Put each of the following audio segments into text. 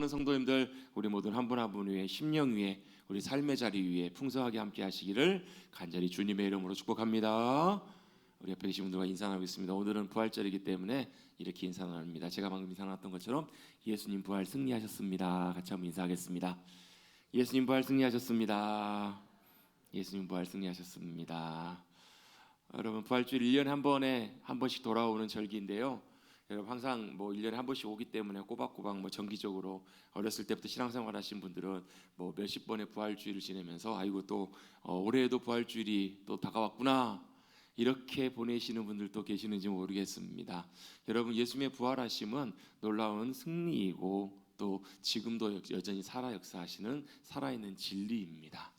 사랑하는 성도님들, 우리 모든 한 분 한 분 위에 심령 위에 우리 삶의 자리 위에 풍성하게 함께 하시기를 간절히 주님의 이름으로 축복합니다. 우리 옆에 계신 분들과 인사 나누겠습니다. 오늘은 부활절이기 때문에 이렇게 인사 나눕니다. 제가 방금 인사 나눴던 것처럼 예수님 부활 승리하셨습니다. 같이 한번 인사하겠습니다. 예수님 부활 승리하셨습니다. 예수님 부활 승리하셨습니다. 여러분, 부활주일 1년에 한 번씩 돌아오는 절기인데요. 여러분, 항상 1년에 한 번씩 오기 때문에 꼬박꼬박 정기적으로 어렸을 때부터 신앙생활 하신 분들은 몇십 번의 부활주일을 지내면서 아이고 또 올해에도 부활주일이 또 다가왔구나 이렇게 보내시는 분들도 계시는지 모르겠습니다. 여러분, 예수님의 부활하심은 놀라운 승리이고 또 지금도 여전히 살아 역사하시는 살아있는 진리입니다.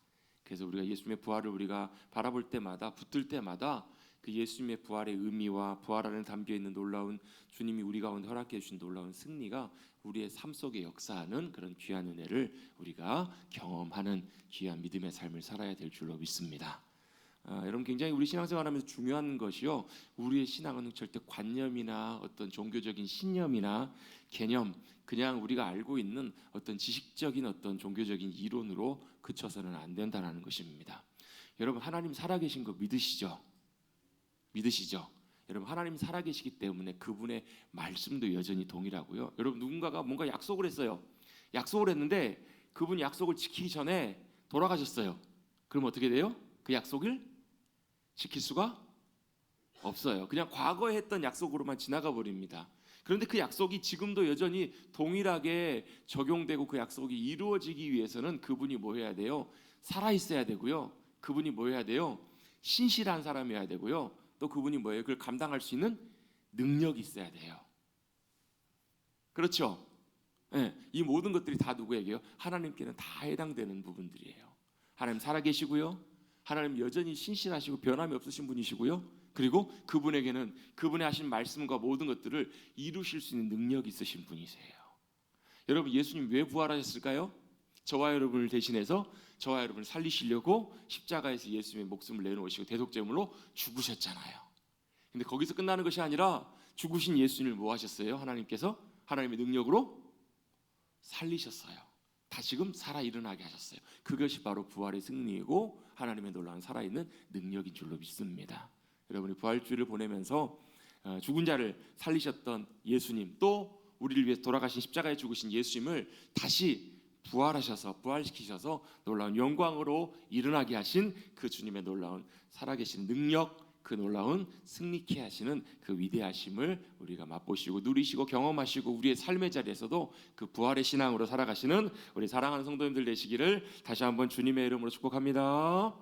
그래서 우리가 예수님의 부활을 우리가 바라볼 때마다 붙들 때마다 그 예수님의 부활의 의미와 부활 안에 담겨있는 놀라운 주님이 우리 가운데 허락해 주신 놀라운 승리가 우리의 삶 속에 역사하는 그런 귀한 은혜를 우리가 경험하는 귀한 믿음의 삶을 살아야 될 줄로 믿습니다. 여러분, 굉장히 우리 신앙생활하면서 중요한 것이요, 우리의 신앙은 절대 관념이나 어떤 종교적인 신념이나 개념, 그냥 우리가 알고 있는 어떤 지식적인 어떤 종교적인 이론으로 그쳐서는 안 된다는 것입니다. 여러분, 하나님 살아계신 거 믿으시죠? 믿으시죠? 여러분, 하나님 살아계시기 때문에 그분의 말씀도 여전히 동일하고요. 여러분, 누군가가 뭔가 약속을 했어요. 약속을 했는데 그분이 약속을 지키기 전에 돌아가셨어요. 그럼 어떻게 돼요? 그 약속을 지킬 수가 없어요. 그냥 과거에 했던 약속으로만 지나가 버립니다. 그런데 그 약속이 지금도 여전히 동일하게 적용되고 그 약속이 이루어지기 위해서는 그분이 뭐 해야 돼요? 살아 있어야 되고요. 그분이 뭐 해야 돼요? 신실한 사람이어야 되고요. 또 그분이 뭐예요? 그걸 감당할 수 있는 능력이 있어야 돼요. 그렇죠? 네, 이 모든 것들이 다 누구에게요? 하나님께는 다 해당되는 부분들이에요. 하나님 살아계시고요. 하나님 여전히 신실하시고 변함이 없으신 분이시고요. 그리고 그분에게는 그분의 하신 말씀과 모든 것들을 이루실 수 있는 능력이 있으신 분이세요. 여러분, 예수님 왜 부활하셨을까요? 저와 여러분을 대신해서 저와 여러분을 살리시려고 십자가에서 예수님의 목숨을 내놓으시고 대속제물로 죽으셨잖아요. 근데 거기서 끝나는 것이 아니라 죽으신 예수님을 뭐 하셨어요? 하나님께서 하나님의 능력으로 살리셨어요. 다시금 살아 일어나게 하셨어요. 그것이 바로 부활의 승리이고 하나님의 놀라운 살아있는 능력인 줄로 믿습니다. 여러분이 부활주일을 보내면서 죽은 자를 살리셨던 예수님, 또 우리를 위해서 돌아가신 십자가에 죽으신 예수님을 다시 부활시키셔서 놀라운 영광으로 일어나게 하신 그 주님의 놀라운 살아계신 능력, 그 놀라운 승리케 하시는 그 위대하심을 우리가 맛보시고 누리시고 경험하시고 우리의 삶의 자리에서도 그 부활의 신앙으로 살아가시는 우리 사랑하는 성도님들 되시기를 다시 한번 주님의 이름으로 축복합니다.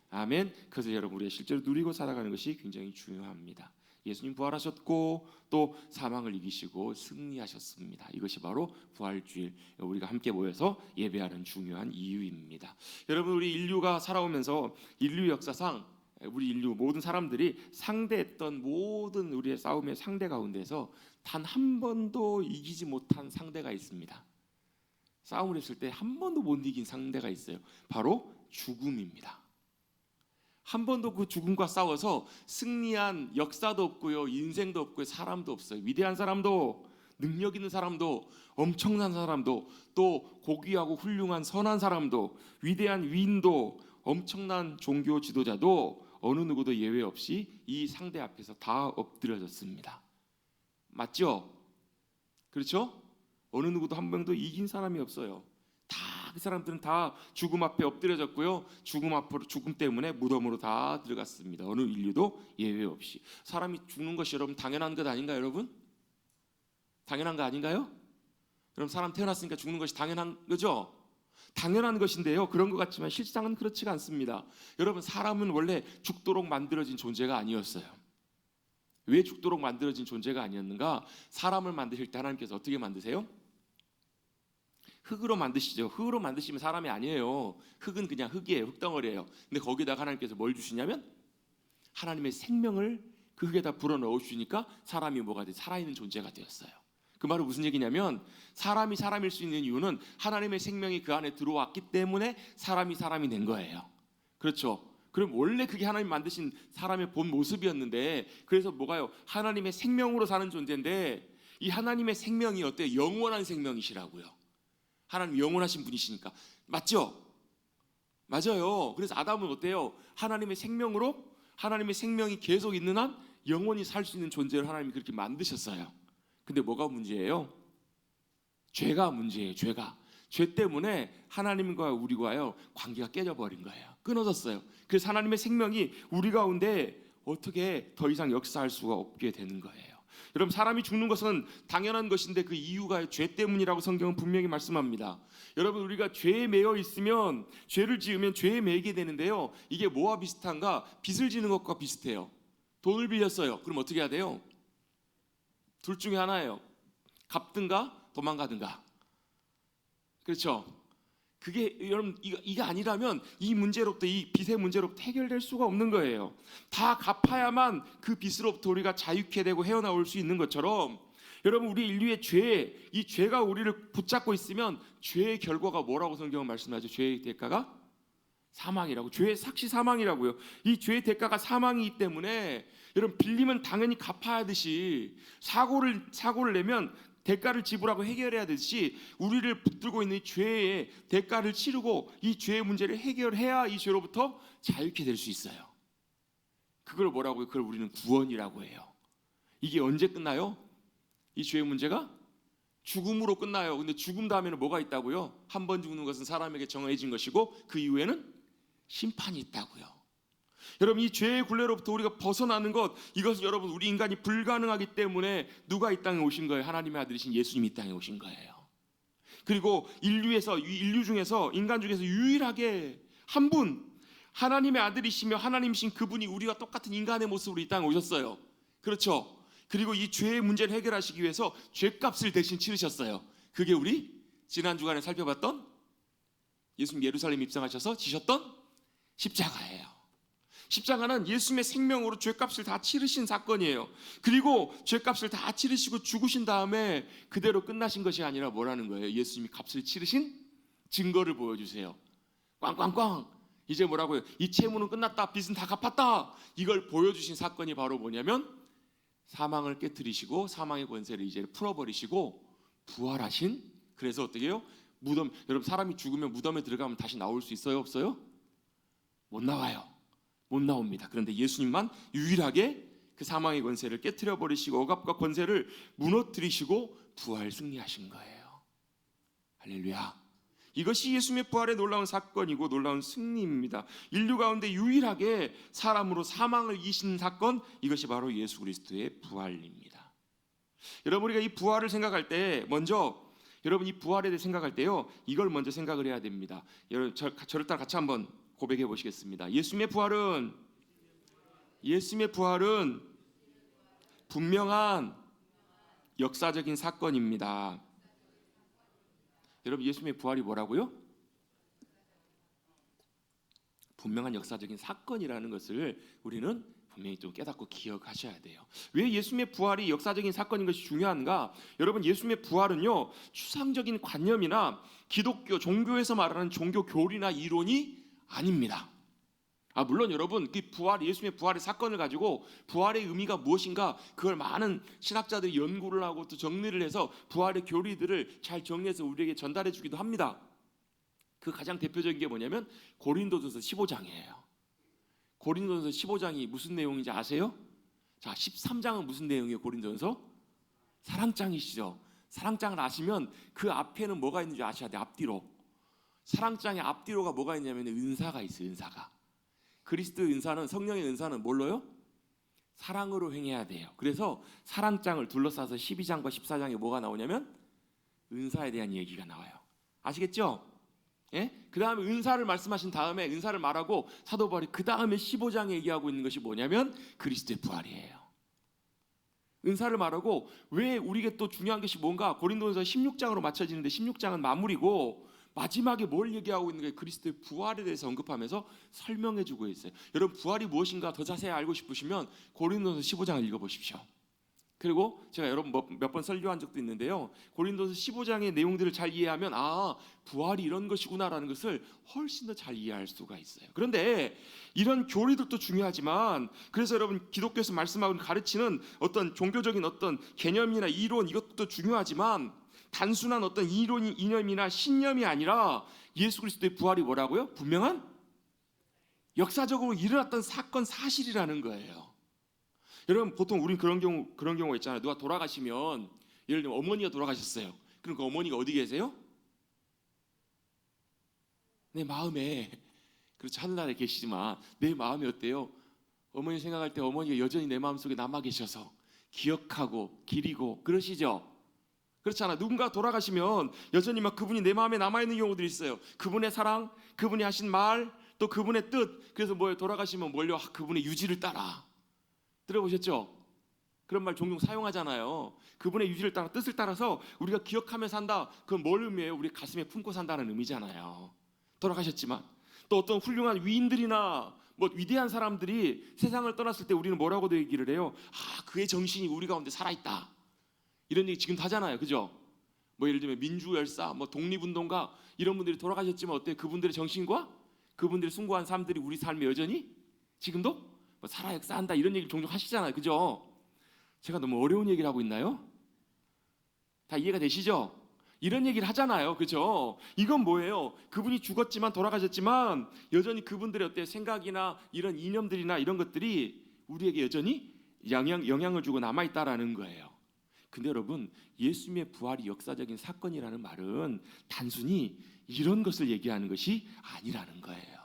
아멘. 그래서 여러분, 우리가 실제로 누리고 살아가는 것이 굉장히 중요합니다. 예수님 부활하셨고 또 사망을 이기시고 승리하셨습니다. 이것이 바로 부활주일 우리가 함께 모여서 예배하는 중요한 이유입니다. 여러분, 우리 인류가 살아오면서 인류 역사상 우리 인류 모든 사람들이 상대했던 모든 우리의 싸움의 상대 가운데서 단 한 번도 이기지 못한 상대가 있습니다. 싸움을 했을 때 한 번도 못 이긴 상대가 있어요. 바로 죽음입니다. 한 번도 그 죽음과 싸워서 승리한 역사도 없고요, 인생도 없고요, 사람도 없어요. 위대한 사람도, 능력 있는 사람도, 엄청난 사람도, 또 고귀하고 훌륭한 선한 사람도, 위대한 위인도, 엄청난 종교 지도자도 어느 누구도 예외 없이 이 상대 앞에서 다 엎드려졌습니다. 맞죠? 그렇죠? 어느 누구도 한 명도 이긴 사람이 없어요. 다 그 사람들은 다 죽음 앞에 엎드려졌고요, 죽음 때문에 무덤으로 다 들어갔습니다. 어느 인류도 예외 없이. 사람이 죽는 것이 여러분 당연한 것 아닌가요? 여러분? 당연한 거 아닌가요? 그럼 사람 태어났으니까 죽는 것이 당연한 거죠? 당연한 것인데요, 그런 것 같지만 실상은 그렇지가 않습니다. 여러분, 사람은 원래 죽도록 만들어진 존재가 아니었어요. 왜 죽도록 만들어진 존재가 아니었는가? 사람을 만드실 때 하나님께서 어떻게 만드세요? 흙으로 만드시죠. 흙으로 만드시면 사람이 아니에요. 흙은 그냥 흙이에요. 흙덩어리예요. 근데 거기다가 하나님께서 뭘 주시냐면 하나님의 생명을 그 흙에다 불어넣어 주시니까 사람이 뭐가 돼? 살아있는 존재가 되었어요. 그 말은 무슨 얘기냐면 사람이 사람일 수 있는 이유는 하나님의 생명이 그 안에 들어왔기 때문에 사람이 된 거예요. 그렇죠? 그럼 원래 그게 하나님 만드신 사람의 본 모습이었는데, 그래서 뭐가요? 하나님의 생명으로 사는 존재인데 이 하나님의 생명이 어때요? 영원한 생명이시라고요. 하나님 영원하신 분이시니까. 맞죠? 맞아요. 그래서 아담은 어때요? 하나님의 생명으로, 하나님의 생명이 계속 있는 한 영원히 살 수 있는 존재를 하나님이 그렇게 만드셨어요. 근데 뭐가 문제예요? 죄가 문제예요. 죄 때문에 하나님과 우리와요 관계가 깨져버린 거예요. 끊어졌어요. 그래서 하나님의 생명이 우리 가운데 어떻게 더 이상 역사할 수가 없게 되는 거예요. 여러분, 사람이 죽는 것은 당연한 것인데 그 이유가 죄 때문이라고 성경은 분명히 말씀합니다. 여러분, 우리가 죄에 매여 있으면, 죄를 지으면 죄에 매이게 되는데요, 이게 뭐와 비슷한가? 빚을 지는 것과 비슷해요. 돈을 빌렸어요. 그럼 어떻게 해야 돼요? 둘 중에 하나예요. 갚든가 도망가든가. 그렇죠? 그게 여러분, 이게 아니라면 이 문제로부터, 이 빚의 문제로부터 해결될 수가 없는 거예요. 다 갚아야만 그 빚으로부터 우리가 자유케 되고 헤어나올 수 있는 것처럼, 여러분, 우리 인류의 죄, 이 죄가 우리를 붙잡고 있으면 죄의 결과가 뭐라고 성경은 말씀하죠? 죄의 대가가 사망이라고. 죄의 삭시 사망이라고요. 이 죄의 대가가 사망이기 때문에 여러분, 빌리면 당연히 갚아야 하듯이, 사고를 내면 대가를 지불하고 해결해야 되듯이, 우리를 붙들고 있는 이 죄의 대가를 치르고 이 죄의 문제를 해결해야 이 죄로부터 자유케 될 수 있어요. 그걸 뭐라고요? 그걸 우리는 구원이라고 해요. 이게 언제 끝나요? 이 죄의 문제가 죽음으로 끝나요. 근데 죽음 다음에는 뭐가 있다고요? 한 번 죽는 것은 사람에게 정해진 것이고 그 이후에는 심판이 있다고요. 여러분, 이 죄의 굴레로부터 우리가 벗어나는 것, 이것은 여러분, 우리 인간이 불가능하기 때문에 누가 이 땅에 오신 거예요? 하나님의 아들이신 예수님이 이 땅에 오신 거예요. 그리고 인류 중에서, 인간 중에서 유일하게 한 분, 하나님의 아들이시며 하나님이신 그분이 우리와 똑같은 인간의 모습으로 이 땅에 오셨어요. 그렇죠? 그리고 이 죄의 문제를 해결하시기 위해서 죄값을 대신 치르셨어요. 그게 우리 지난 주간에 살펴봤던 예수님 예루살렘 입성하셔서 지셨던 십자가예요. 십자가는 예수님의 생명으로 죄값을 다 치르신 사건이에요. 그리고 죄값을 다 치르시고 죽으신 다음에 그대로 끝나신 것이 아니라 뭐라는 거예요? 예수님이 값을 치르신 증거를 보여주세요. 꽝꽝꽝. 이제 뭐라고요? 이 채무는 끝났다. 빚은 다 갚았다. 이걸 보여주신 사건이 바로 뭐냐면, 사망을 깨뜨리시고 사망의 권세를 이제 풀어버리시고 부활하신. 그래서 어떻게 해요? 무덤, 여러분, 사람이 죽으면 무덤에 들어가면 다시 나올 수 있어요? 없어요? 못 나와요. 못 나옵니다. 그런데 예수님만 유일하게 그 사망의 권세를 깨뜨려 버리시고 억압과 권세를 무너뜨리시고 부활 승리하신 거예요. 할렐루야. 이것이 예수님의 부활의 놀라운 사건이고 놀라운 승리입니다. 인류 가운데 유일하게 사람으로 사망을 이기신 사건, 이것이 바로 예수 그리스도의 부활입니다. 여러분, 우리가 이 부활을 생각할 때 먼저, 여러분, 이 부활에 대해 생각할 때요, 이걸 먼저 생각을 해야 됩니다. 여러분, 저를 따라 같이 한번 고백해 보시겠습니다. 예수님의 부활은 분명한 역사적인 사건입니다. 여러분, 예수님의 부활이 뭐라고요? 분명한 역사적인 사건이라는 것을 우리는 분명히 좀 깨닫고 기억하셔야 돼요. 왜 예수님의 부활이 역사적인 사건인 것이 중요한가? 여러분, 예수님의 부활은요, 추상적인 관념이나 기독교 종교에서 말하는 종교 교리나 이론이 아닙니다. 물론 여러분, 그 예수님의 부활의 사건을 가지고 부활의 의미가 무엇인가, 그걸 많은 신학자들이 연구를 하고 또 정리를 해서 부활의 교리들을 잘 정리해서 우리에게 전달해 주기도 합니다. 그 가장 대표적인 게 뭐냐면 고린도전서 15장이에요. 고린도전서 15장이 무슨 내용인지 아세요? 자, 13장은 무슨 내용이에요? 고린도전서 사랑장이시죠. 사랑장을 아시면 그 앞에는 뭐가 있는지 아셔야 돼요. 앞뒤로. 사랑장의 앞뒤로가 뭐가 있냐면 은사가 있어요. 은사가. 그리스도의 은사는, 성령의 은사는 뭘로요? 사랑으로 행해야 돼요. 그래서 사랑장을 둘러싸서 12장과 14장에 뭐가 나오냐면 은사에 대한 얘기가 나와요. 아시겠죠? 예? 그 다음에 은사를 말씀하신 다음에, 은사를 말하고 사도 바울이 그 다음에 15장에 얘기하고 있는 것이 뭐냐면 그리스도의 부활이에요. 은사를 말하고, 왜 우리에게 또 중요한 것이 뭔가, 고린도전서 16장으로 맞춰지는데 16장은 마무리고 마지막에 뭘 얘기하고 있는 게 그리스도의 부활에 대해서 언급하면서 설명해 주고 있어요. 여러분, 부활이 무엇인가 더 자세히 알고 싶으시면 고린도전서 15장을 읽어보십시오. 그리고 제가 여러분 몇 번 설교한 적도 있는데요, 고린도서 15장의 내용들을 잘 이해하면 부활이 이런 것이구나라는 것을 훨씬 더 잘 이해할 수가 있어요. 그런데 이런 교리들도 중요하지만, 그래서 여러분, 기독교에서 말씀하고 가르치는 어떤 종교적인 어떤 개념이나 이론, 이것도 중요하지만 단순한 어떤 이념이나 신념이 아니라 예수 그리스도의 부활이 뭐라고요? 분명한 역사적으로 일어났던 사건 사실이라는 거예요. 여러분 보통 우린 그런 경우가 있잖아요. 누가 돌아가시면 예를 들면 어머니가 돌아가셨어요. 그럼 그 어머니가 어디 계세요? 내 마음에, 그렇죠, 하늘나라에 계시지만 내 마음이 어때요? 어머니 생각할 때 어머니가 여전히 내 마음속에 남아 계셔서 기억하고 기리고 그러시죠? 그렇잖아. 누군가 돌아가시면 여전히 막 그분이 내 마음에 남아있는 경우들이 있어요. 그분의 사랑, 그분이 하신 말, 또 그분의 뜻. 그래서 뭐예요? 돌아가시면 뭘요? 그분의 유지를 따라. 들어보셨죠? 그런 말 종종 사용하잖아요. 그분의 유지를 따라, 뜻을 따라서 우리가 기억하며 산다. 그건 뭘 의미해요? 우리 가슴에 품고 산다는 의미잖아요. 돌아가셨지만 또 어떤 훌륭한 위인들이나 뭐 위대한 사람들이 세상을 떠났을 때 우리는 뭐라고도 얘기를 해요? 그의 정신이 우리 가운데 살아있다. 이런 얘기 지금도 하잖아요. 그죠? 뭐 예를 들면 민주열사, 뭐 독립운동가 이런 분들이 돌아가셨지만 어때요? 그분들의 정신과 그분들이 숭고한 삶들이 우리 삶에 여전히 지금도 뭐 살아 역사한다 이런 얘기를 종종 하시잖아요. 그죠? 제가 너무 어려운 얘기를 하고 있나요? 다 이해가 되시죠? 이런 얘기를 하잖아요. 그죠? 이건 뭐예요? 그분이 죽었지만 돌아가셨지만 여전히 그분들의 어때요? 생각이나 이런 이념들이나 이런 것들이 우리에게 여전히 영향을 주고 남아있다라는 거예요. 근데 여러분 예수님의 부활이 역사적인 사건이라는 말은 단순히 이런 것을 얘기하는 것이 아니라는 거예요.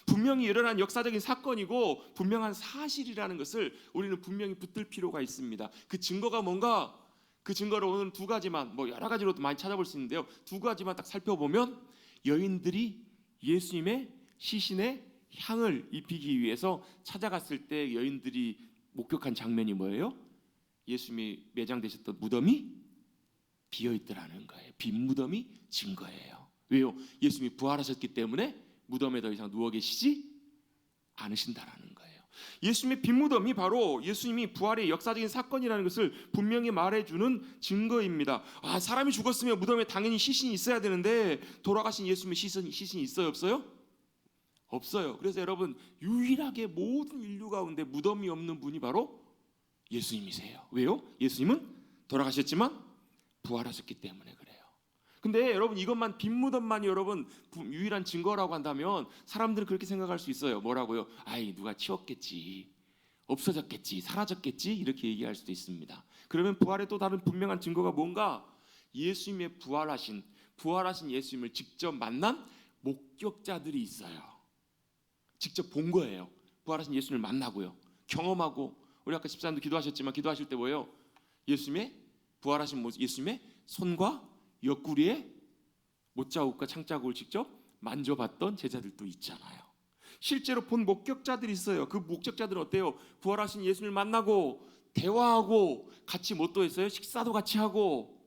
분명히 일어난 역사적인 사건이고 분명한 사실이라는 것을 우리는 분명히 붙들 필요가 있습니다. 그 증거가 뭔가? 그 증거를 오늘 두 가지만, 뭐 여러 가지로도 많이 찾아볼 수 있는데요. 두 가지만 딱 살펴보면 여인들이 예수님의 시신에 향을 입히기 위해서 찾아갔을 때 여인들이 목격한 장면이 뭐예요? 예수님이 매장되셨던 무덤이 비어있더라는 거예요. 빈 무덤이 증거예요. 왜요? 예수님이 부활하셨기 때문에 무덤에 더 이상 누워 계시지 않으신다라는 거예요. 예수님의 빈 무덤이 바로 예수님이 부활의 역사적인 사건이라는 것을 분명히 말해주는 증거입니다. 사람이 죽었으면 무덤에 당연히 시신이 있어야 되는데 돌아가신 예수님의 시신이 있어요? 없어요? 없어요. 그래서 여러분 유일하게 모든 인류 가운데 무덤이 없는 분이 바로 예수님이세요. 왜요? 예수님은 돌아가셨지만 부활하셨기 때문에 그래요. 근데 여러분 이것만 빈 무덤만이 여러분 유일한 증거라고 한다면 사람들은 그렇게 생각할 수 있어요. 뭐라고요? 누가 치웠겠지, 없어졌겠지, 사라졌겠지 이렇게 얘기할 수도 있습니다. 그러면 부활의 또 다른 분명한 증거가 뭔가? 예수님의 부활하신 예수님을 직접 만난 목격자들이 있어요. 직접 본 거예요. 부활하신 예수님을 만나고요, 경험하고. 우리 아까 집사님도 기도하셨지만 기도하실 때 뭐예요? 예수님의 부활하신 모습, 예수님의 손과 옆구리에 못자국과 창자국을 직접 만져봤던 제자들도 있잖아요. 실제로 본 목격자들이 있어요. 그 목격자들은 어때요? 부활하신 예수님을 만나고 대화하고 같이 뭣도 했어요? 식사도 같이 하고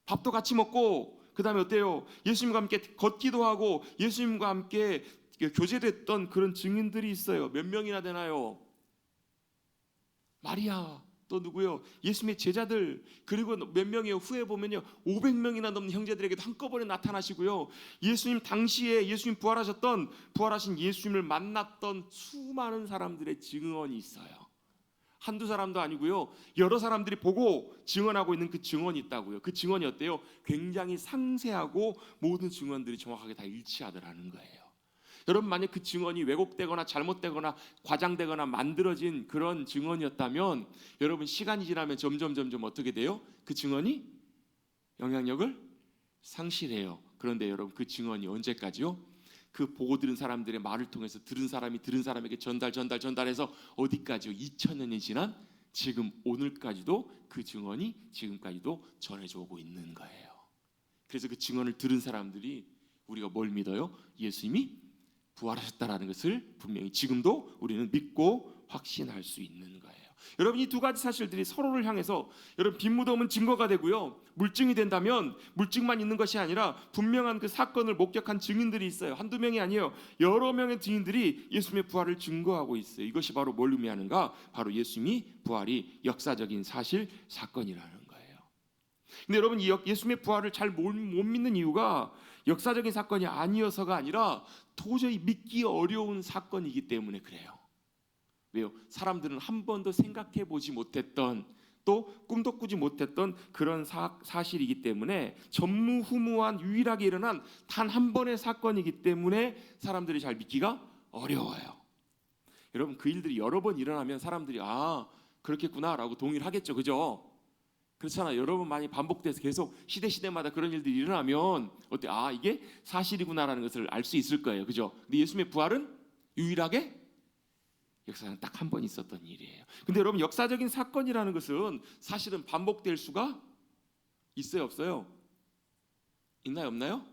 밥도 같이 먹고 그 다음에 어때요? 예수님과 함께 걷기도 하고 예수님과 함께 교제됐던 그런 증인들이 있어요. 몇 명이나 되나요? 마리아, 또 누구요? 예수님의 제자들, 그리고 몇 명이요? 후에 보면요 500명이나 넘는 형제들에게도 한꺼번에 나타나시고요. 예수님 당시에 예수님 부활하신 예수님을 만났던 수많은 사람들의 증언이 있어요. 한두 사람도 아니고요, 여러 사람들이 보고 증언하고 있는 그 증언이 있다고요. 그 증언이 어때요? 굉장히 상세하고 모든 증언들이 정확하게 다 일치하더라는 거예요. 여러분 만약 그 증언이 왜곡되거나 잘못되거나 과장되거나 만들어진 그런 증언이었다면 여러분 시간이 지나면 점점 어떻게 돼요? 그 증언이 영향력을 상실해요. 그런데 여러분 그 증언이 언제까지요? 그 보고 들은 사람들의 말을 통해서 들은 사람이 들은 사람에게 전달해서 어디까지요? 2000년이 지난 지금 오늘까지도 그 증언이 지금까지도 전해져 오고 있는 거예요. 그래서 그 증언을 들은 사람들이 우리가 뭘 믿어요? 예수님이 부활하셨다라는 것을 분명히 지금도 우리는 믿고 확신할 수 있는 거예요. 여러분 이 두 가지 사실들이 서로를 향해서 여러분 빈 무덤은 증거가 되고요, 물증이 된다면 물증만 있는 것이 아니라 분명한 그 사건을 목격한 증인들이 있어요. 한두 명이 아니에요. 여러 명의 증인들이 예수님의 부활을 증거하고 있어요. 이것이 바로 뭘 의미하는가? 바로 예수님이 부활이 역사적인 사실 사건이라는 거예요. 근데 여러분 이 예수님의 부활을 잘 못 믿는 이유가 역사적인 사건이 아니어서가 아니라 도저히 믿기 어려운 사건이기 때문에 그래요. 왜요? 사람들은 한 번도 생각해 보지 못했던 또 꿈도 꾸지 못했던 그런 사실이기 때문에 전무후무한 유일하게 일어난 단 한 번의 사건이기 때문에 사람들이 잘 믿기가 어려워요. 여러분, 그 일들이 여러 번 일어나면 사람들이 그렇겠구나라고 동의를 하겠죠. 그죠? 그렇잖아요. 여러 번 많이 반복돼서 계속 시대마다 그런 일들이 일어나면 어때? 이게 사실이구나라는 것을 알 수 있을 거예요. 그죠? 근데 예수님의 부활은 유일하게 역사는 딱 한 번 있었던 일이에요. 근데 여러분, 역사적인 사건이라는 것은 사실은 반복될 수가 있어요, 없어요? 있나요, 없나요?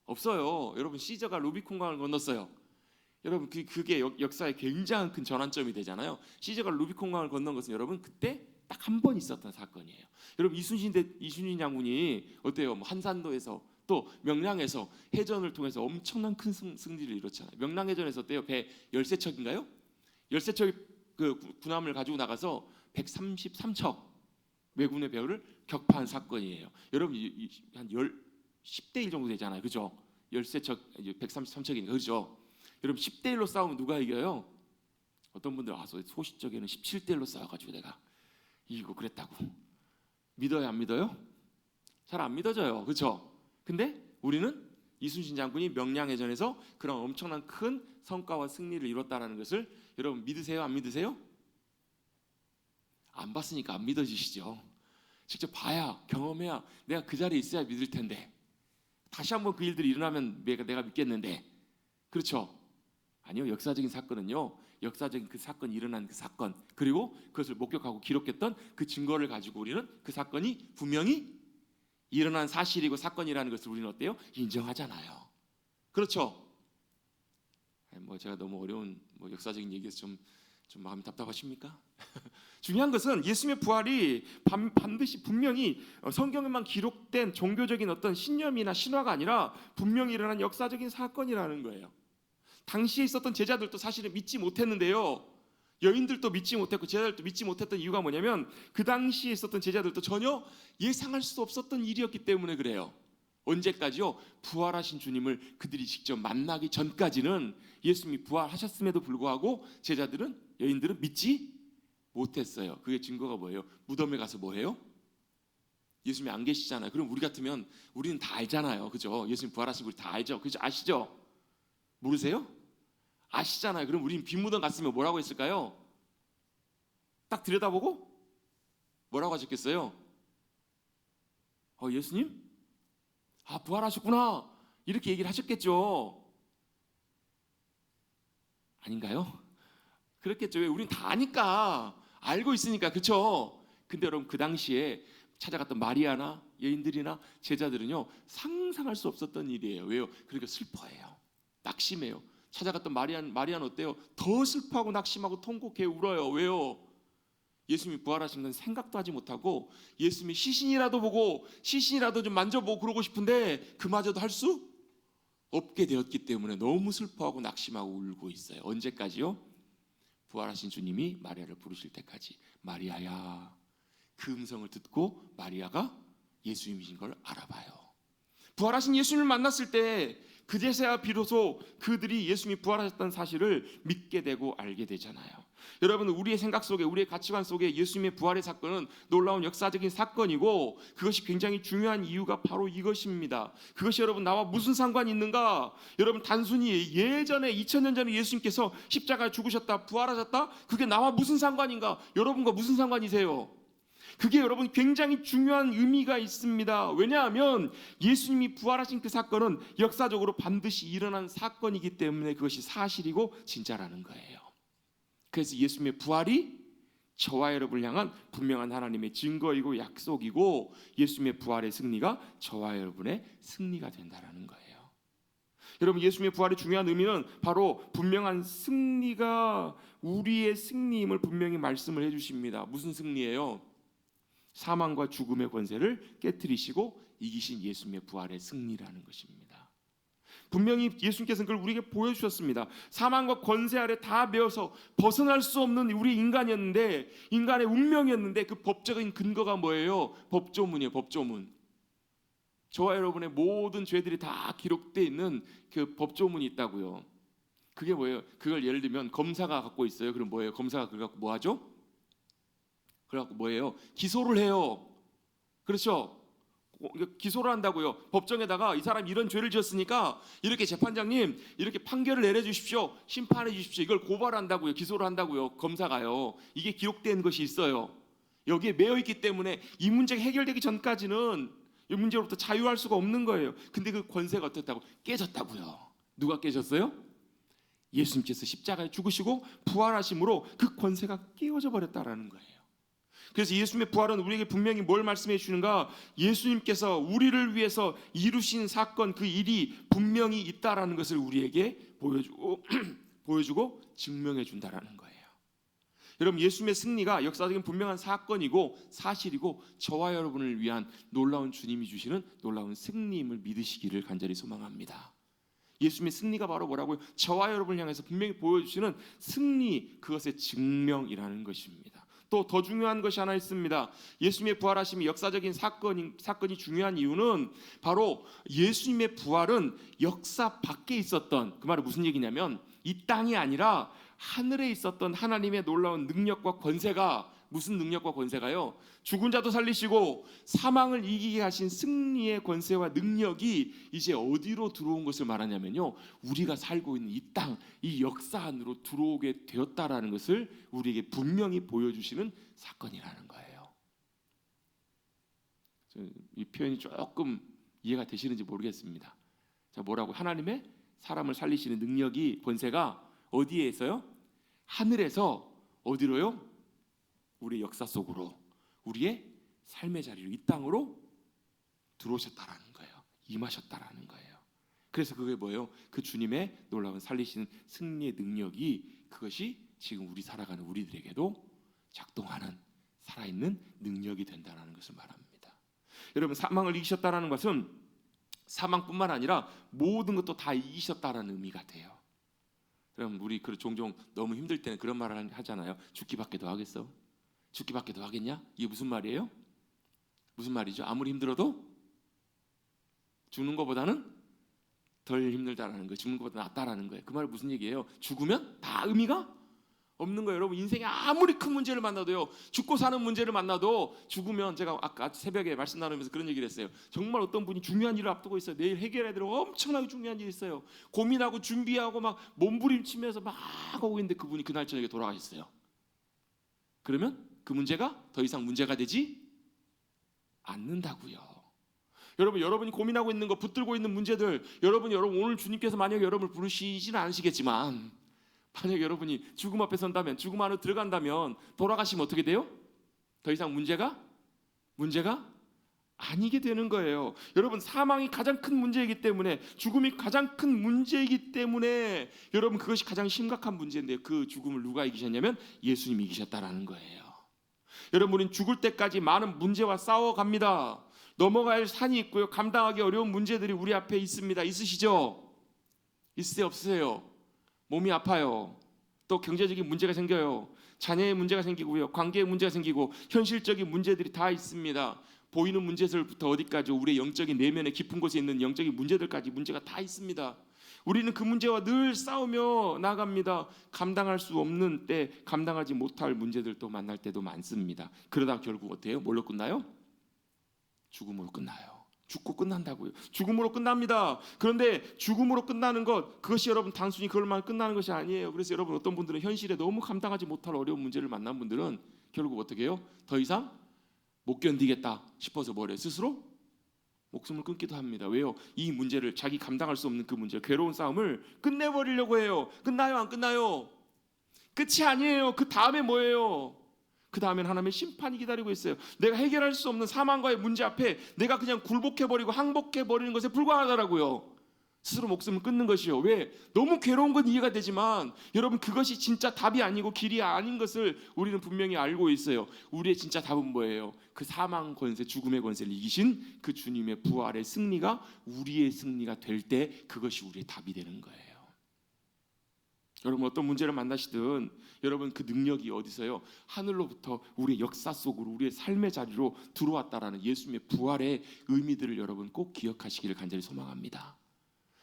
없어요. 여러분, 시저가 루비콘강을 건넜어요. 여러분, 그게 역사의 굉장히 큰 전환점이 되잖아요. 시저가 루비콘강을 건넌 것은 여러분 그때 딱 한 번 있었던 사건이에요. 여러분, 이순신 장군이 어때요? 한산도에서 또 명량에서 해전을 통해서 엄청난 큰 승리를 이뤘잖아요. 명량해전에서 어때요? 배 13척인가요? 13척의 그 군함을 가지고 나가서 133척 왜군의 배를 격파한 사건이에요. 여러분, 한 10대 1 정도 되잖아요. 그죠? 13척 133척이니까 그죠? 여러분, 10대 1로 싸우면 누가 이겨요? 어떤 분들 소시적에는 17대 1로 싸워가지고 내가 이기고 그랬다고 믿어요, 안 믿어요? 잘 안 믿어져요. 그렇죠? 근데 우리는 이순신 장군이 명량해전에서 그런 엄청난 큰 성과와 승리를 이뤘다는 것을 여러분 믿으세요, 안 믿으세요? 안 봤으니까 안 믿어지시죠. 직접 봐야, 경험해야 내가 그 자리에 있어야 믿을 텐데, 다시 한번 그 일들이 일어나면 내가 믿겠는데. 그렇죠? 아니요. 역사적인 사건은요, 역사적인 그 사건이 일어난 그 사건, 그리고 그것을 목격하고 기록했던 그 증거를 가지고 우리는 그 사건이 분명히 일어난 사실이고 사건이라는 것을 우리는 어때요? 인정하잖아요. 그렇죠? 제가 너무 어려운 역사적인 얘기에서 좀 마음이 답답하십니까? 중요한 것은 예수님의 부활이 반드시 분명히 성경에만 기록된 종교적인 어떤 신념이나 신화가 아니라 분명히 일어난 역사적인 사건이라는 거예요. 당시에 있었던 제자들도 사실은 믿지 못했는데요, 여인들도 믿지 못했고 제자들도 믿지 못했던 이유가 뭐냐면 그 당시에 있었던 제자들도 전혀 예상할 수 없었던 일이었기 때문에 그래요. 언제까지요? 부활하신 주님을 그들이 직접 만나기 전까지는 예수님이 부활하셨음에도 불구하고 제자들은, 여인들은 믿지 못했어요. 그게 증거가 뭐예요? 무덤에 가서 뭐해요? 예수님이 안 계시잖아요. 그럼 우리 같으면 우리는 다 알잖아요. 그죠? 예수님 부활하신 거 우리 다 알죠? 그죠? 아시죠? 모르세요? 아시잖아요. 그럼 우리는 빈 무덤 갔으면 뭐라고 했을까요? 딱 들여다보고 뭐라고 하셨겠어요? 예수님? 부활하셨구나, 이렇게 얘기를 하셨겠죠. 아닌가요? 그렇겠죠. 왜? 우린 다 아니까, 알고 있으니까. 그렇죠? 근데 여러분, 그 당시에 찾아갔던 마리아나 여인들이나 제자들은요, 상상할 수 없었던 일이에요. 왜요? 그러니까 슬퍼해요, 낙심해요. 찾아갔던 마리아는 어때요? 더 슬퍼하고 낙심하고 통곡해 울어요. 왜요? 예수님이 부활하신 건 생각도 하지 못하고, 예수님이 시신이라도 보고 시신이라도 좀 만져보고 그러고 싶은데 그마저도 할 수 없게 되었기 때문에 너무 슬퍼하고 낙심하고 울고 있어요. 언제까지요? 부활하신 주님이 마리아를 부르실 때까지. 마리아야. 그 음성을 듣고 마리아가 예수님이신 걸 알아봐요. 부활하신 예수님을 만났을 때 그제서야 비로소 그들이 예수님이 부활하셨다는 사실을 믿게 되고 알게 되잖아요. 여러분, 우리의 생각 속에, 우리의 가치관 속에 예수님의 부활의 사건은 놀라운 역사적인 사건이고, 그것이 굉장히 중요한 이유가 바로 이것입니다. 그것이 여러분 나와 무슨 상관이 있는가? 여러분, 단순히 예전에 2000년 전에 예수님께서 십자가에 죽으셨다, 부활하셨다, 그게 나와 무슨 상관인가? 여러분과 무슨 상관이세요? 그게 여러분 굉장히 중요한 의미가 있습니다. 왜냐하면 예수님이 부활하신 그 사건은 역사적으로 반드시 일어난 사건이기 때문에 그것이 사실이고 진짜라는 거예요. 그래서 예수님의 부활이 저와 여러분을 향한 분명한 하나님의 증거이고 약속이고, 예수님의 부활의 승리가 저와 여러분의 승리가 된다는 거예요. 여러분, 예수님의 부활의 중요한 의미는 바로 분명한 승리가 우리의 승리임을 분명히 말씀을 해주십니다. 무슨 승리예요? 사망과 죽음의 권세를 깨뜨리시고 이기신 예수님의 부활의 승리라는 것입니다. 분명히 예수님께서는 그걸 우리에게 보여주셨습니다. 사망과 권세 아래 다 매어서 벗어날 수 없는 우리 인간이었는데, 인간의 운명이었는데, 그 법적인 근거가 뭐예요? 법조문이에요. 법조문. 저와 여러분의 모든 죄들이 다 기록되어 있는 그 법조문이 있다고요. 그게 뭐예요? 그걸 예를 들면 검사가 갖고 있어요. 그럼 뭐예요? 검사가 그걸 갖고 뭐 하죠? 그래갖고 뭐예요? 기소를 해요. 그렇죠? 기소를 한다고요. 법정에다가 이 사람이 이런 죄를 지었으니까 이렇게 재판장님 이렇게 판결을 내려주십시오. 심판해 주십시오. 이걸 고발한다고요. 기소를 한다고요. 검사가요. 이게 기록된 것이 있어요. 여기에 매여 있기 때문에 이 문제가 해결되기 전까지는 이 문제로부터 자유할 수가 없는 거예요. 근데 그 권세가 어떻다고? 깨졌다고요. 누가 깨졌어요? 예수님께서 십자가에 죽으시고 부활하심으로 그 권세가 깨어져 버렸다라는 거예요. 그래서 예수님의 부활은 우리에게 분명히 뭘 말씀해 주는가? 예수님께서 우리를 위해서 이루신 사건, 그 일이 분명히 있다라는 것을 우리에게 보여주고 증명해 준다라는 거예요. 여러분, 예수님의 승리가 역사적인 분명한 사건이고 사실이고 저와 여러분을 위한 놀라운 주님이 주시는 놀라운 승리임을 믿으시기를 간절히 소망합니다. 예수님의 승리가 바로 뭐라고요? 저와 여러분을 향해서 분명히 보여주시는 승리, 그것의 증명이라는 것입니다. 또 더 중요한 것이 하나 있습니다. 예수님의 부활하심이 역사적인 사건이 중요한 이유는 바로 예수님의 부활은 역사 밖에 있었던, 그 말은 무슨 얘기냐면 이 땅이 아니라 하늘에 있었던 하나님의 놀라운 능력과 권세가, 무슨 능력과 권세가요? 죽은 자도 살리시고 사망을 이기게 하신 승리의 권세와 능력이 이제 어디로 들어온 것을 말하냐면요, 우리가 살고 있는 이 땅, 이 역사 안으로 들어오게 되었다라는 것을 우리에게 분명히 보여주시는 사건이라는 거예요. 이 표현이 조금 이해가 되시는지 모르겠습니다. 자, 뭐라고? 하나님의 사람을 살리시는 능력이, 권세가 어디에 있어요? 하늘에서 어디로요? 우리의 역사 속으로, 우리의 삶의 자리로, 이 땅으로 들어오셨다라는 거예요. 임하셨다라는 거예요. 그래서 그게 뭐예요? 그 주님의 놀라운 살리시는 승리의 능력이, 그것이 지금 우리 살아가는 우리들에게도 작동하는 살아있는 능력이 된다는 것을 말합니다. 여러분, 사망을 이기셨다는 것은 사망뿐만 아니라 모든 것도 다 이기셨다는 의미가 돼요. 그럼 우리 종종 너무 힘들 때는 그런 말을 하잖아요. 죽기밖에 더 하겠어? 죽기밖에 더 하겠냐? 이게 무슨 말이에요? 무슨 말이죠? 아무리 힘들어도 죽는 것보다는 덜 힘들다라는 거예요. 죽는 것보다 낫다라는 거예요. 그 말은 무슨 얘기예요? 죽으면 다 의미가 없는 거예요. 여러분, 인생에 아무리 큰 문제를 만나도요, 죽고 사는 문제를 만나도 죽으면, 제가 아까 새벽에 말씀 나누면서 그런 얘기를 했어요. 정말 어떤 분이 중요한 일을 앞두고 있어요. 내일 해결해야 될 엄청나게 중요한 일이 있어요. 고민하고 준비하고 막 몸부림치면서 막 하고 있는데 그분이 그날 저녁에 돌아가셨어요. 그러면 그 문제가 더 이상 문제가 되지 않는다고요. 여러분이 고민하고 있는 거, 붙들고 있는 문제들, 여러분 오늘 주님께서 만약에 여러분을 부르시지는 않으시겠지만, 만약 여러분이 죽음 앞에 선다면, 죽음 안으로 들어간다면, 돌아가시면 어떻게 돼요? 더 이상 문제가 아니게 되는 거예요. 여러분, 사망이 가장 큰 문제이기 때문에, 죽음이 가장 큰 문제이기 때문에, 여러분, 그것이 가장 심각한 문제인데, 그 죽음을 누가 이기셨냐면 예수님이 이기셨다라는 거예요. 여러분은 죽을 때까지 많은 문제와 싸워갑니다. 넘어갈 산이 있고요, 감당하기 어려운 문제들이 우리 앞에 있습니다. 있으시죠? 있으세요? 없으세요? 몸이 아파요. 또 경제적인 문제가 생겨요. 자녀의 문제가 생기고요, 관계의 문제가 생기고, 현실적인 문제들이 다 있습니다. 보이는 문제들부터 어디까지, 우리의 영적인 내면의 깊은 곳에 있는 영적인 문제들까지 문제가 다 있습니다. 우리는 그 문제와 늘 싸우며 나갑니다. 감당할 수 없는 때, 감당하지 못할 문제들도 만날 때도 많습니다. 그러다 결국 어때요? 뭘로 끝나요? 죽음으로 끝나요. 죽고 끝난다고요. 죽음으로 끝납니다. 그런데 죽음으로 끝나는 것, 그것이 여러분 단순히 그걸만 끝나는 것이 아니에요. 그래서 여러분, 어떤 분들은 현실에 너무 감당하지 못할 어려운 문제를 만난 분들은 결국 어떻게 해요? 더 이상 못 견디겠다 싶어서 뭐래요? 스스로 목숨을 끊기도 합니다. 왜요? 이 문제를, 자기 감당할 수 없는 그 문제, 괴로운 싸움을 끝내버리려고 해요. 끝나요? 안 끝나요? 끝이 아니에요. 그 다음에 뭐예요? 그 다음엔 하나님의 심판이 기다리고 있어요. 내가 해결할 수 없는 사망과의 문제 앞에 내가 그냥 굴복해버리고 항복해버리는 것에 불과하다라고요. 스스로 목숨을 끊는 것이요. 왜? 너무 괴로운 건 이해가 되지만, 여러분, 그것이 진짜 답이 아니고 길이 아닌 것을 우리는 분명히 알고 있어요. 우리의 진짜 답은 뭐예요? 그 사망 권세, 죽음의 권세를 이기신 그 주님의 부활의 승리가 우리의 승리가 될 때, 그것이 우리의 답이 되는 거예요. 여러분, 어떤 문제를 만나시든 여러분, 그 능력이 어디서요? 하늘로부터 우리의 역사 속으로, 우리의 삶의 자리로 들어왔다라는 예수님의 부활의 의미들을 여러분 꼭 기억하시기를 간절히 소망합니다.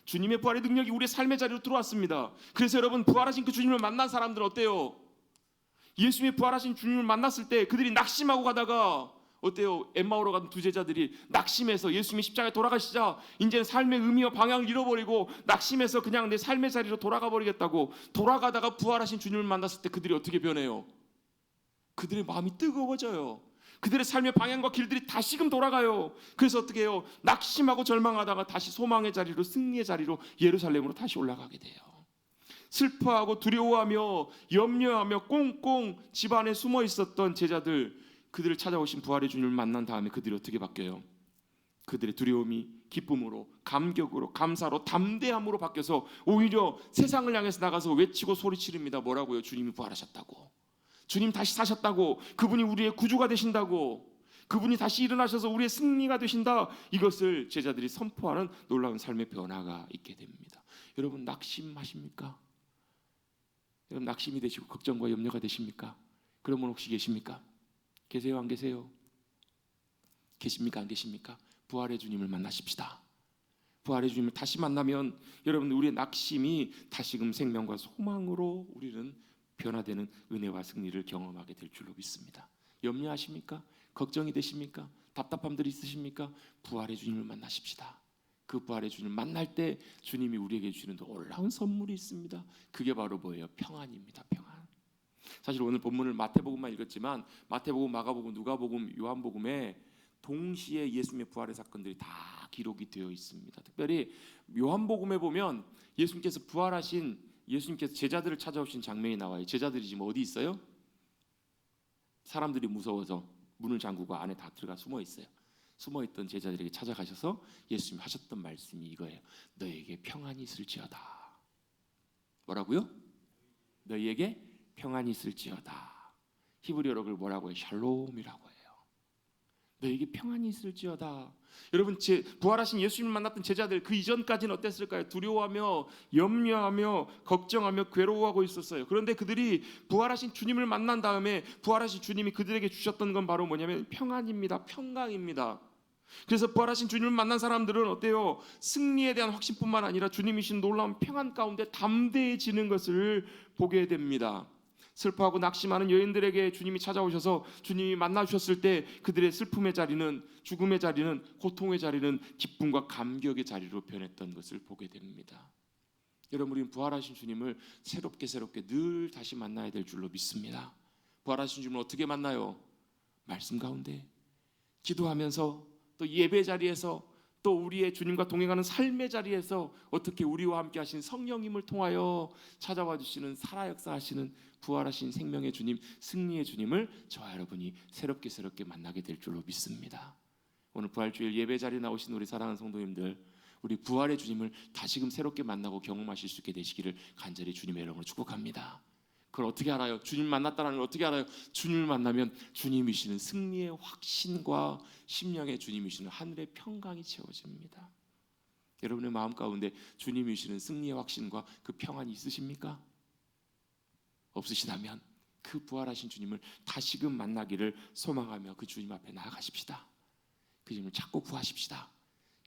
주님의 부활의 능력이 우리의 삶의 자리로 들어왔습니다. 그래서 여러분, 부활하신 그 주님을 만난 사람들은 어때요? 예수님의 부활하신 주님을 만났을 때 그들이 낙심하고 가다가 어때요? 엠마오로 간 두 제자들이 낙심해서 예수님이 십자가에 돌아가시자 이제는 삶의 의미와 방향을 잃어버리고 낙심해서 그냥 내 삶의 자리로 돌아가 버리겠다고 돌아가다가 부활하신 주님을 만났을 때 그들이 어떻게 변해요? 그들의 마음이 뜨거워져요. 그들의 삶의 방향과 길들이 다시금 돌아가요. 그래서 어떻게 해요? 낙심하고 절망하다가 다시 소망의 자리로, 승리의 자리로, 예루살렘으로 다시 올라가게 돼요. 슬퍼하고 두려워하며 염려하며 꽁꽁 집 안에 숨어 있었던 제자들, 그들을 찾아오신 부활의 주님을 만난 다음에 그들이 어떻게 바뀌어요? 그들의 두려움이 기쁨으로, 감격으로, 감사로, 담대함으로 바뀌어서 오히려 세상을 향해서 나가서 외치고 소리치릅니다. 뭐라고요? 주님이 부활하셨다고, 주님 다시 사셨다고, 그분이 우리의 구주가 되신다고, 그분이 다시 일어나셔서 우리의 승리가 되신다. 이것을 제자들이 선포하는 놀라운 삶의 변화가 있게 됩니다. 여러분 낙심하십니까? 여러분 낙심이 되시고 걱정과 염려가 되십니까? 그런 분 혹시 계십니까? 계세요? 안 계세요? 계십니까? 안 계십니까? 부활의 주님을 만나십시다. 부활의 주님을 다시 만나면 여러분 우리의 낙심이 다시금 생명과 소망으로 우리는 변화되는 은혜와 승리를 경험하게 될 줄로 믿습니다. 염려하십니까? 걱정이 되십니까? 답답함들이 있으십니까? 부활의 주님을 만나십시다. 그 부활의 주님을 만날 때 주님이 우리에게 주시는 놀라운 선물이 있습니다. 그게 바로 뭐예요? 평안입니다. 평안. 사실 오늘 본문을 마태복음만 읽었지만 마태복음, 마가복음, 누가복음, 요한복음에 동시에 예수님의 부활의 사건들이 다 기록이 되어 있습니다. 특별히 요한복음에 보면 예수님께서 부활하신, 예수님께서 제자들을 찾아오신 장면이 나와요. 제자들이 지금 어디 있어요? 사람들이 무서워서 문을 잠그고 안에 다 들어가 숨어 있어요. 숨어 있던 제자들에게 찾아가셔서 예수님이 하셨던 말씀이 이거예요. 너에게 평안이 있을지어다. 뭐라고요? 너희에게 평안이 있을지어다. 히브리어로 뭐라고 해요? 샬롬이라고 해요. 너에게 평안이 있을지어다. 여러분 부활하신 예수님을 만났던 제자들 그 이전까지는 어땠을까요? 두려워하며 염려하며 걱정하며 괴로워하고 있었어요. 그런데 그들이 부활하신 주님을 만난 다음에 부활하신 주님이 그들에게 주셨던 건 바로 뭐냐면 평안입니다. 평강입니다. 그래서 부활하신 주님을 만난 사람들은 어때요? 승리에 대한 확신뿐만 아니라 주님이신 놀라운 평안 가운데 담대해지는 것을 보게 됩니다. 슬퍼하고 낙심하는 여인들에게 주님이 찾아오셔서 주님이 만나주셨을 때 그들의 슬픔의 자리는, 죽음의 자리는, 고통의 자리는 기쁨과 감격의 자리로 변했던 것을 보게 됩니다. 여러분 우리는 부활하신 주님을 새롭게 늘 다시 만나야 될 줄로 믿습니다. 부활하신 주님을 어떻게 만나요? 말씀 가운데 기도하면서, 또 예배 자리에서, 또 우리의 주님과 동행하는 삶의 자리에서 어떻게 우리와 함께 하신 성령님을 통하여 찾아와 주시는 살아 역사하시는 부활하신 생명의 주님, 승리의 주님을 저와 여러분이 새롭게 만나게 될 줄로 믿습니다. 오늘 부활주일 예배 자리에 나오신 우리 사랑하는 성도님들, 우리 부활의 주님을 다시금 새롭게 만나고 경험하실 수 있게 되시기를 간절히 주님의 이름으로 축복합니다. 그걸 어떻게 알아요? 주님 만났다는 걸 어떻게 알아요? 주님을 만나면 주님이시는 승리의 확신과 심령의 주님이시는 하늘의 평강이 채워집니다. 여러분의 마음 가운데 주님이시는 승리의 확신과 그 평안이 있으십니까? 없으시다면 그 부활하신 주님을 다시금 만나기를 소망하며 그 주님 앞에 나아가십시다. 그 주님을 찾고 구하십시다.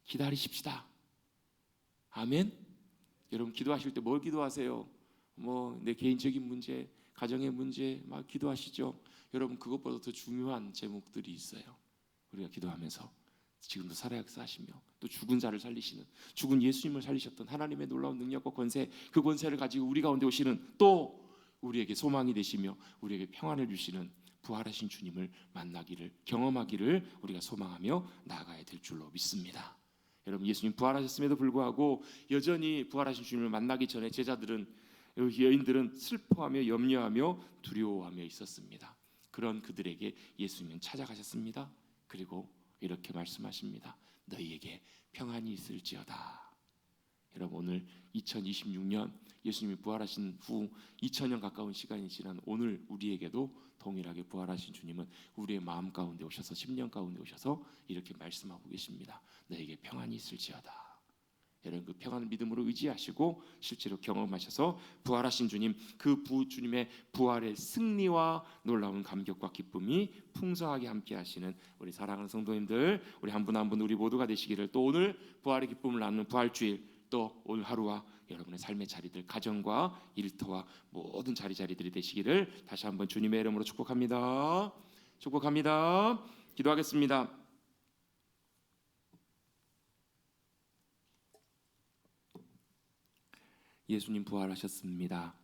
기다리십시다. 아멘. 여러분 기도하실 때 뭘 기도하세요? 내 개인적인 문제, 가정의 문제 막 기도하시죠. 여러분 그것보다 더 중요한 제목들이 있어요. 우리가 기도하면서 지금도 살아 역사하시며 또 죽은 자를 살리시는, 죽은 예수님을 살리셨던 하나님의 놀라운 능력과 권세, 그 권세를 가지고 우리 가운데 오시는, 또 우리에게 소망이 되시며 우리에게 평안을 주시는 부활하신 주님을 만나기를, 경험하기를 우리가 소망하며 나아가야 될 줄로 믿습니다. 여러분 예수님 부활하셨음에도 불구하고 여전히 부활하신 주님을 만나기 전에 여인들은 슬퍼하며 염려하며 두려워하며 있었습니다. 그런 그들에게 예수님은 찾아가셨습니다. 그리고 이렇게 말씀하십니다. 너희에게 평안이 있을지어다. 여러분 오늘 2026년 예수님이 부활하신 후 2000년 가까운 시간이 지난 오늘 우리에게도 동일하게 부활하신 주님은 우리의 마음 가운데 오셔서, 심령 가운데 오셔서 이렇게 말씀하고 계십니다. 너에게 평안이 있을지어다. 여러분 그 평안을 믿음으로 의지하시고 실제로 경험하셔서 부활하신 주님, 그 주님의 부활의 승리와 놀라운 감격과 기쁨이 풍성하게 함께 하시는 우리 사랑하는 성도님들, 우리 한 분 한 분 우리 모두가 되시기를, 또 오늘 부활의 기쁨을 나누는 부활주일, 또 오늘 하루와 여러분의 삶의 자리들, 가정과 일터와 모든 자리들이 되시기를 다시 한번 주님의 이름으로 축복합니다. 축복합니다. 기도하겠습니다. 예수님 부활하셨습니다.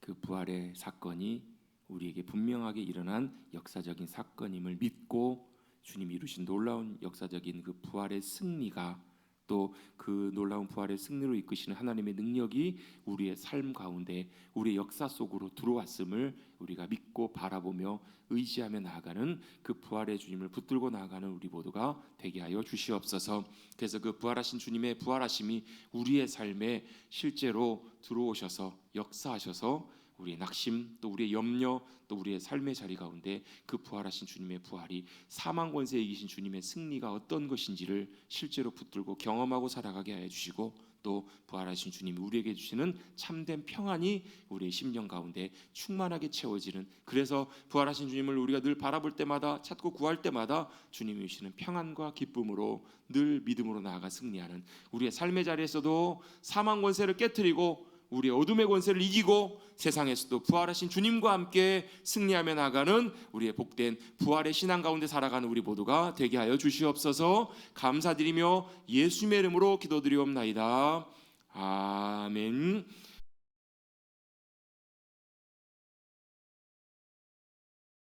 그 부활의 사건이 우리에게 분명하게 일어난 역사적인 사건임을 믿고 주님이 이루신 놀라운 역사적인 그 부활의 승리가, 또 그 놀라운 부활의 승리로 이끄시는 하나님의 능력이 우리의 삶 가운데, 우리의 역사 속으로 들어왔음을 우리가 믿고 바라보며 의지하며 나아가는, 그 부활의 주님을 붙들고 나아가는 우리 모두가 되게 하여 주시옵소서. 그래서 그 부활하신 주님의 부활하심이 우리의 삶에 실제로 들어오셔서 역사하셔서 우리의 낙심, 또 우리의 염려, 또 우리의 삶의 자리 가운데 그 부활하신 주님의 부활이 사망 권세에 이기신 주님의 승리가 어떤 것인지를 실제로 붙들고 경험하고 살아가게 하여 주시고, 또 부활하신 주님이 우리에게 주시는 참된 평안이 우리의 심령 가운데 충만하게 채워지는, 그래서 부활하신 주님을 우리가 늘 바라볼 때마다, 찾고 구할 때마다 주님이 주시는 평안과 기쁨으로 늘 믿음으로 나아가 승리하는, 우리의 삶의 자리에서도 사망 권세를 깨트리고 우리의 어둠의 권세를 이기고 세상에서도 부활하신 주님과 함께 승리하며 나가는 우리의 복된 부활의 신앙 가운데 살아가는 우리 모두가 되게 하여 주시옵소서. 감사드리며 예수님의 이름으로 기도드리옵나이다. 아멘.